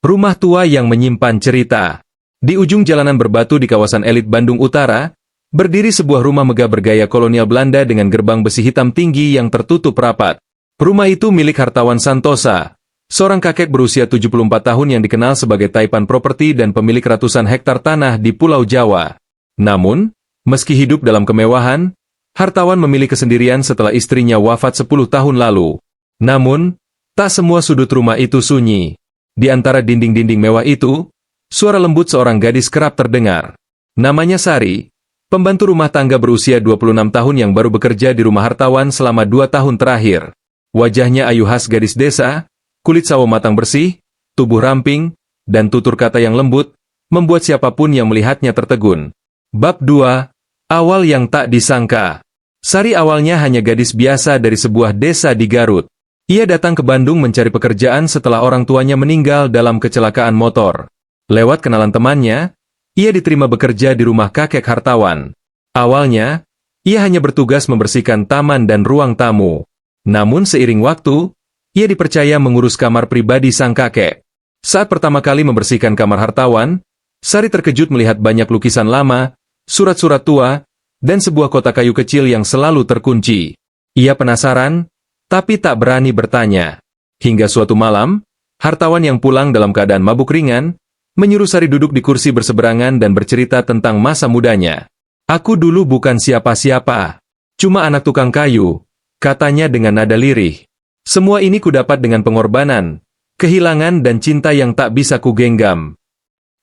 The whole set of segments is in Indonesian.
Rumah tua yang menyimpan cerita. Di ujung jalanan berbatu di kawasan elit Bandung Utara, berdiri sebuah rumah megah bergaya kolonial Belanda dengan gerbang besi hitam tinggi yang tertutup rapat. Rumah itu milik hartawan Santosa, seorang kakek berusia 74 tahun yang dikenal sebagai Taipan Property dan pemilik ratusan hektar tanah di Pulau Jawa. Namun, meski hidup dalam kemewahan, hartawan memilih kesendirian setelah istrinya wafat 10 tahun lalu. Namun, tak semua sudut rumah itu sunyi. Di antara dinding-dinding mewah itu, suara lembut seorang gadis kerap terdengar. Namanya Sari, pembantu rumah tangga berusia 26 tahun yang baru bekerja di rumah hartawan selama 2 tahun terakhir. Wajahnya ayu khas gadis desa, kulit sawo matang bersih, tubuh ramping, dan tutur kata yang lembut, membuat siapapun yang melihatnya tertegun. Bab 2. Awal yang tak disangka. Sari awalnya hanya gadis biasa dari sebuah desa di Garut. Ia datang ke Bandung mencari pekerjaan setelah orang tuanya meninggal dalam kecelakaan motor. Lewat kenalan temannya, ia diterima bekerja di rumah kakek hartawan. Awalnya, ia hanya bertugas membersihkan taman dan ruang tamu. Namun seiring waktu, ia dipercaya mengurus kamar pribadi sang kakek. Saat pertama kali membersihkan kamar hartawan, Sari terkejut melihat banyak lukisan lama, surat-surat tua, dan sebuah kotak kayu kecil yang selalu terkunci. Ia penasaran, tapi tak berani bertanya. Hingga suatu malam, hartawan yang pulang dalam keadaan mabuk ringan, menyuruh Sari duduk di kursi berseberangan dan bercerita tentang masa mudanya. "Aku dulu bukan siapa-siapa, cuma anak tukang kayu," katanya dengan nada lirih. "Semua ini kudapat dengan pengorbanan, kehilangan dan cinta yang tak bisa kugenggam."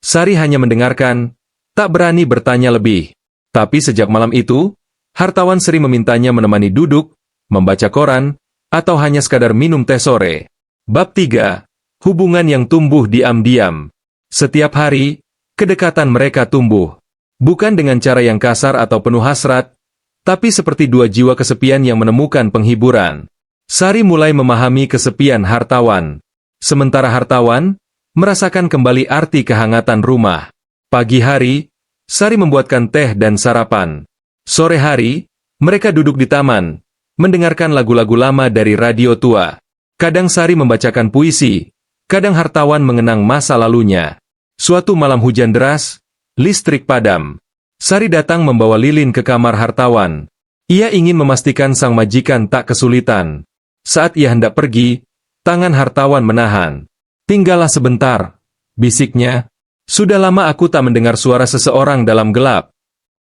Sari hanya mendengarkan, tak berani bertanya lebih. Tapi sejak malam itu, hartawan sering memintanya menemani duduk, membaca koran, atau hanya sekadar minum teh sore. Bab 3. Hubungan yang tumbuh diam-diam. Setiap hari, kedekatan mereka tumbuh. Bukan dengan cara yang kasar atau penuh hasrat, tapi seperti dua jiwa kesepian yang menemukan penghiburan. Sari mulai memahami kesepian hartawan. Sementara hartawan, merasakan kembali arti kehangatan rumah. Pagi hari, Sari membuatkan teh dan sarapan. Sore hari, mereka duduk di taman, mendengarkan lagu-lagu lama dari radio tua. Kadang Sari membacakan puisi, kadang hartawan mengenang masa lalunya. Suatu malam hujan deras, listrik padam. Sari datang membawa lilin ke kamar hartawan. Ia ingin memastikan sang majikan tak kesulitan. Saat ia hendak pergi, tangan hartawan menahan. "Tinggallah sebentar," bisiknya. "Sudah lama aku tak mendengar suara seseorang dalam gelap."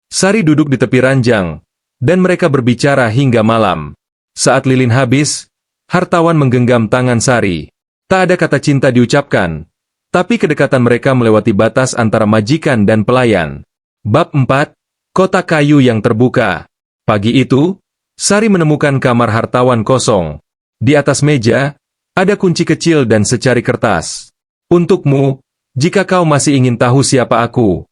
Sari duduk di tepi ranjang, dan mereka berbicara hingga malam. Saat lilin habis, hartawan menggenggam tangan Sari. Tak ada kata cinta diucapkan, tapi kedekatan mereka melewati batas antara majikan dan pelayan. Bab 4. Kotak kayu yang terbuka. Pagi itu, Sari menemukan kamar hartawan kosong. Di atas meja, ada kunci kecil dan secari kertas. "Untukmu, jika kau masih ingin tahu siapa aku."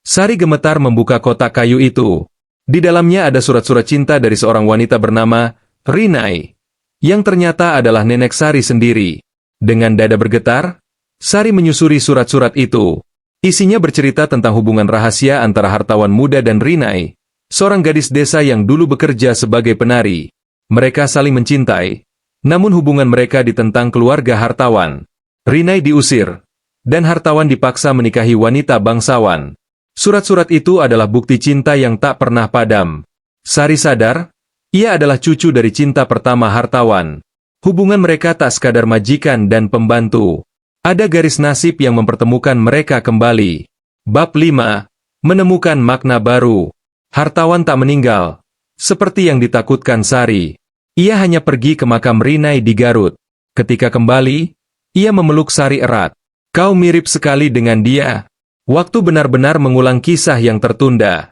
Sari gemetar membuka kotak kayu itu. Di dalamnya ada surat-surat cinta dari seorang wanita bernama Rinai, yang ternyata adalah nenek Sari sendiri. Dengan dada bergetar, Sari menyusuri surat-surat itu. Isinya bercerita tentang hubungan rahasia antara hartawan muda dan Rinai, seorang gadis desa yang dulu bekerja sebagai penari. Mereka saling mencintai, namun hubungan mereka ditentang keluarga hartawan. Rinai diusir, dan hartawan dipaksa menikahi wanita bangsawan. Surat-surat itu adalah bukti cinta yang tak pernah padam. Sari sadar, ia adalah cucu dari cinta pertama hartawan. Hubungan mereka tak sekadar majikan dan pembantu. Ada garis nasib yang mempertemukan mereka kembali. Bab 5. Menemukan makna baru. Hartawan tak meninggal, seperti yang ditakutkan Sari. Ia hanya pergi ke makam Rinai di Garut. Ketika kembali, ia memeluk Sari erat. "Kau mirip sekali dengan dia." Waktu benar-benar mengulang kisah yang tertunda.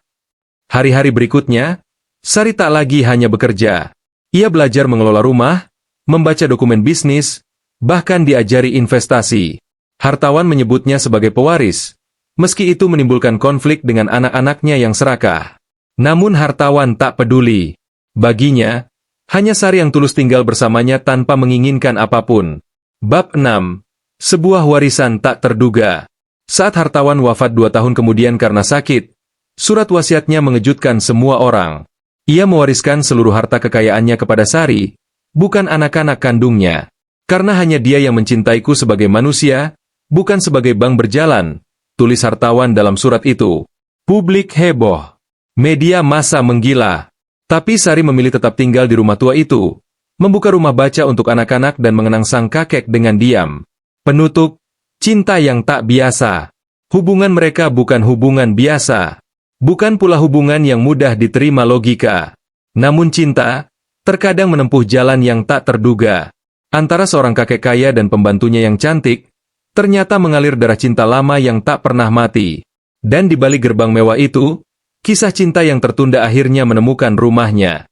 Hari-hari berikutnya, Sari tak lagi hanya bekerja. Ia belajar mengelola rumah, membaca dokumen bisnis, bahkan diajari investasi. Hartawan menyebutnya sebagai pewaris, meski itu menimbulkan konflik dengan anak-anaknya yang serakah. Namun hartawan tak peduli. Baginya, hanya Sari yang tulus tinggal bersamanya tanpa menginginkan apapun. Bab 6. Sebuah warisan tak terduga. Saat hartawan wafat 2 tahun kemudian karena sakit, surat wasiatnya mengejutkan semua orang. Ia mewariskan seluruh harta kekayaannya kepada Sari, bukan anak-anak kandungnya. Karena hanya dia yang mencintaiku sebagai manusia, bukan sebagai bank berjalan, tulis hartawan dalam surat itu. Publik heboh. Media massa menggila. Tapi Sari memilih tetap tinggal di rumah tua itu, membuka rumah baca untuk anak-anak dan mengenang sang kakek dengan diam. Penutup, cinta yang tak biasa. Hubungan mereka bukan hubungan biasa. Bukan pula hubungan yang mudah diterima logika. Namun cinta, terkadang menempuh jalan yang tak terduga. Antara seorang kakek kaya dan pembantunya yang cantik, ternyata mengalir darah cinta lama yang tak pernah mati. Dan di balik gerbang mewah itu, kisah cinta yang tertunda akhirnya menemukan rumahnya.